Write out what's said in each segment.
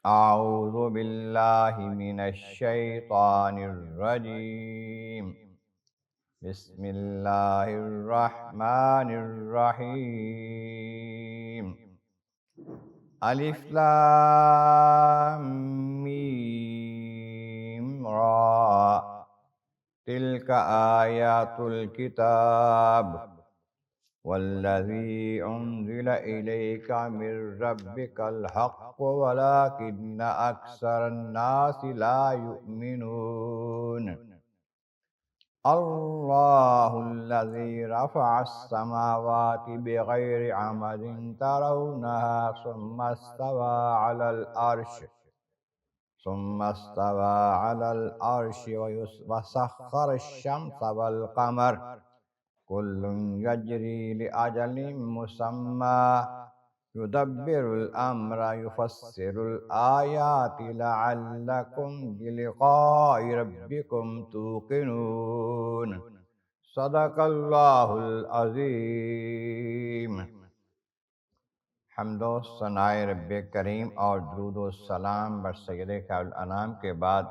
اعوذ باللہ من الشیطان الرجیم، بسم اللہ الرحمن الرحیم۔ الف لام میم را، تلک آیات الکتاب والذی انزل الیک من ربک الحق ولکن اکثر الناس لا یؤمنون۔ اللہ الذی رفع السماوات بغیر عمد ترونها ثم استوى على العرش وسخر الشمس والقمر كل يجري لأجل مسمى يدبر الأمر يفسر الآيات لعلكم بلقاء ربكم توقنون۔ صدق اللہ العظیم۔ حمد و ثناء رب کریم اور درود و سلام بر سید خیر الانام کے بعد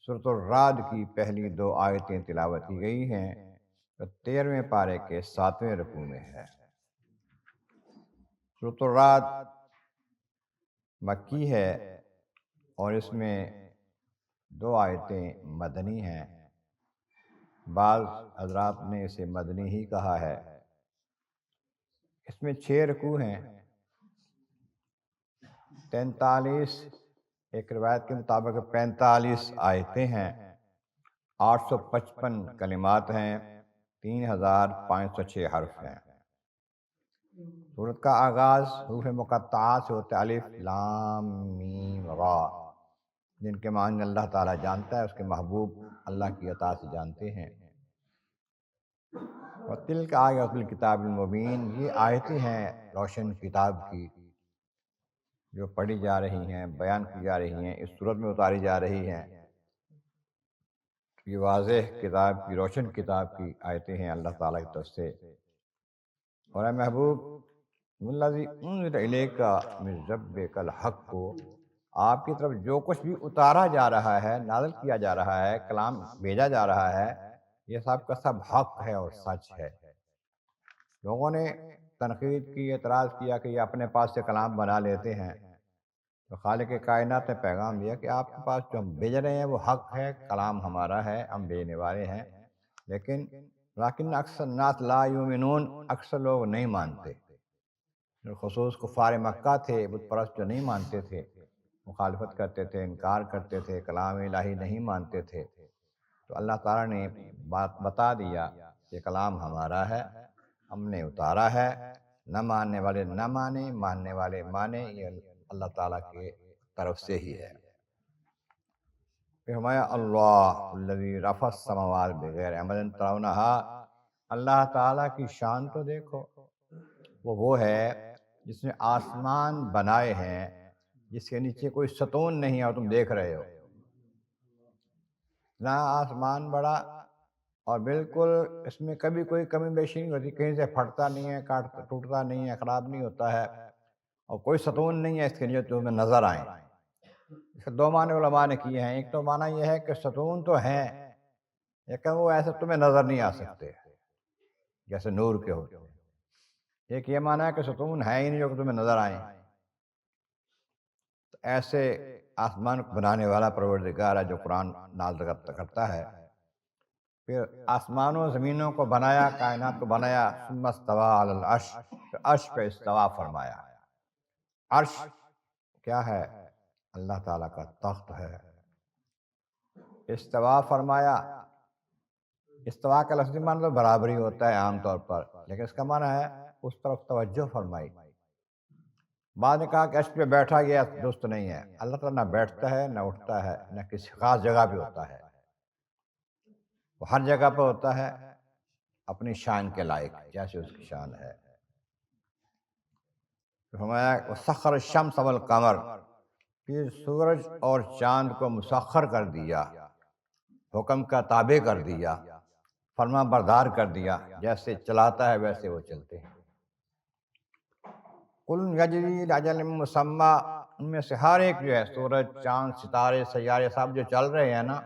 سورۃ الرعد کی پہلی 2 آیتیں تلاوت کی گئی ہیں جو 13ویں پارے کے 7ویں رکوع میں ہے۔ سورۃ الرعد مکی ہے اور اس میں 2 آیتیں مدنی ہیں۔ بعض حضرات نے اسے مدنی ہی کہا ہے۔ اس میں 6 رکوع ہیں، 43 ایک روایت کے مطابق 45 آیتیں ہیں، 855 کلمات ہیں، 3506 حرف ہیں۔ سورت کا آغاز حروف مقطعات سے ہوتا ہے، الف لام میم را، جن کے معنی اللہ تعالیٰ جانتا ہے، اس کے محبوب اللہ کی عطا سے جانتے ہیں۔ وَتِلْكَ آیَاتُ الْکِتَابِ الْمُبِینِ، یہ آیتیں ہیں روشن کتاب کی جو پڑھی جا رہی ہیں، بیان کی جا رہی ہیں، اس صورت میں اتاری جا رہی ہیں۔ یہ واضح کتاب کی، روشن کتاب کی آیتیں ہیں اللہ تعالیٰ کی طرف سے۔ اور اے محبوب، والذی انزل الیک من ربک الحق کو، آپ کی طرف جو کچھ بھی اتارا جا رہا ہے، نازل کیا جا رہا ہے، کلام بھیجا جا رہا ہے، یہ سب کا سب حق ہے اور سچ ہے۔ لوگوں نے تنقید کی، اعتراض کیا کہ یہ اپنے پاس سے کلام بنا لیتے ہیں، تو خالق کائنات نے پیغام دیا کہ آپ کے پاس جو ہم بھیج رہے ہیں وہ حق ہے، کلام ہمارا ہے، ہم بھیجنے والے ہیں، لیکن اکثر الناس لا یؤمنون، اکثر لوگ نہیں مانتے۔ خصوص کفار مکہ تھے، بت پرست جو نہیں مانتے تھے، مخالفت کرتے تھے، انکار کرتے تھے، کلام الہی نہیں مانتے تھے، تو اللہ تعالیٰ نے بات بتا دیا کہ کلام ہمارا ہے، ہم نے اتارا ہے، نہ ماننے والے نہ مانے، ماننے والے مانے، یہ اللہ تعالیٰ کی طرف سے ہی ہے۔ فرمایا اللہ الذی رفع السماوات بغیر عمد ترونہا، اللہ تعالیٰ کی شان تو دیکھو، وہ ہے جس نے آسمان بنائے ہیں جس کے نیچے کوئی ستون نہیں ہے اور تم دیکھ رہے ہو۔ نہ آسمان بڑا اور بالکل اس میں کبھی کوئی کمی بیشی نہیں ہوتی، کہیں سے پھٹتا نہیں ہے، کاٹتا ٹوٹتا نہیں ہے، خراب نہیں ہوتا ہے، اور کوئی ستون نہیں ہے اس کے لیے تمہیں نظر آئیں۔ اس کے 2 معنی علماء نے کیے ہیں۔ ایک تو معنی یہ ہے کہ ستون تو ہیں لیکن وہ ایسے تمہیں نظر نہیں آ سکتے جیسے نور کے ہوتے ہیں۔ ایک یہ معنی ہے کہ ستون ہے ہی نہیں جو کہ تمہیں نظر آئیں۔ تو ایسے آسمان کو بنانے والا پروردگار ہے جو قرآن نازل کرتا ہے۔ پھر آسمانوں زمینوں کو بنایا، کائنات کو بنایا، ثم استویٰ علی العرش، پھر عرش پہ استوا فرمایا۔ عرش کیا ہے؟ اللہ تعالیٰ کا تخت ہے۔ استوا فرمایا، استوا کا لفظی معنی تو برابری ہوتا ہے عام طور پر، لیکن اس کا معنی ہے اس طرف توجہ فرمائی۔ بعد نے کہا کہ عرش پہ بیٹھا گیا، درست نہیں ہے۔ اللہ تعالیٰ نہ بیٹھتا ہے، نہ اٹھتا ہے، نہ کسی خاص جگہ پہ ہوتا ہے، وہ ہر جگہ پہ ہوتا ہے اپنی شان کے لائق جیسے اس کی شان ہے۔ فرمایا وسخر الشمس والقمر، پھر سورج اور چاند کو مسخر کر دیا، حکم کا تابع کر دیا، فرما بردار کر دیا، جیسے چلاتا ہے ویسے وہ چلتے ہیں۔ کل یجری لاجل مسمى، ان میں سے ہر ایک جو ہے سورج، چاند، ستارے، سیارے سب جو چل رہے ہیں نا،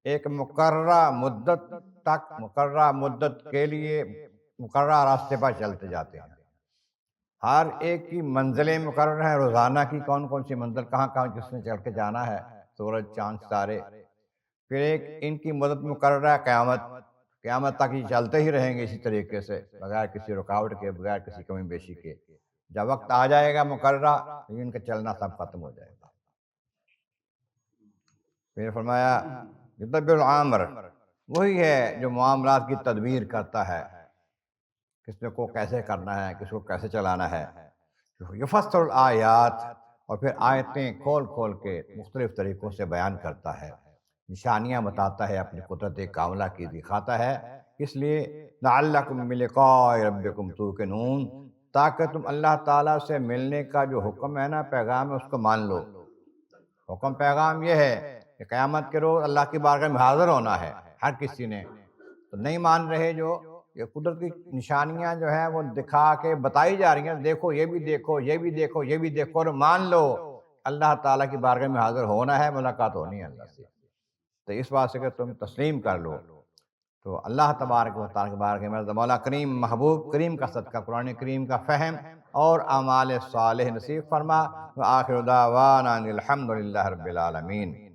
ایک مقررہ مدت تک، مقررہ مدت کے لیے مقررہ راستے پر چلتے جاتے ہیں۔ ہر ایک کی منزلیں مقرر ہیں، روزانہ کی کون کون سی منزل، کہاں کہاں جس نے چل کے جانا ہے، سورج، چاند، ستارے۔ پھر ایک ان کی مدت مقرر ہے قیامت، قیامت تک یہ چلتے ہی رہیں گے اسی طریقے سے، بغیر کسی رکاوٹ کے، بغیر کسی کمی بیشی کے۔ جب وقت آ جائے گا مقررہ، ان کا چلنا سب ختم ہو جائے گا۔ پھر فرمایا یدبر الامر، وہی ہے جو معاملات کی تدبیر کرتا ہے، کس میں کو کیسے کرنا ہے، کس کو کیسے چلانا ہے۔ یفصل الآیات، اور پھر آیتیں کھول کھول کے مختلف طریقوں سے بیان کرتا ہے، نشانیاں بتاتا ہے، اپنی قدرت کاملہ کی دکھاتا ہے۔ اس لیے لعلکم بلقاء ربکم توقنون، تاکہ تم اللہ تعالیٰ سے ملنے کا جو حکم ہے نا، پیغام ہے، اس کو مان لو۔ حکم پیغام یہ ہے کہ قیامت کے روز اللہ کی بارگاہ میں حاضر ہونا ہے ہر کسی نے، تو نہیں مان رہے جو یہ قدرت کی نشانیاں جو ہیں وہ دکھا کے بتائی جا رہی ہیں، دیکھو یہ بھی دیکھو، یہ بھی دیکھو، یہ بھی دیکھو، اور مان لو اللہ تعالیٰ کی بارگاہ میں حاضر ہونا ہے، ملاقات ہونی ہے اللہ سے۔ تو اس بات سے کہ تم تسلیم کر لو، تو اللہ تبارک و تعالیٰ کے بارگاہ میں مولا کریم، محبوب کریم کا صدقہ قرآن کریم کا فہم اور اعمال صالح نصیب فرما۔ وآخر دعوانا ان الحمد للہ رب العالمین۔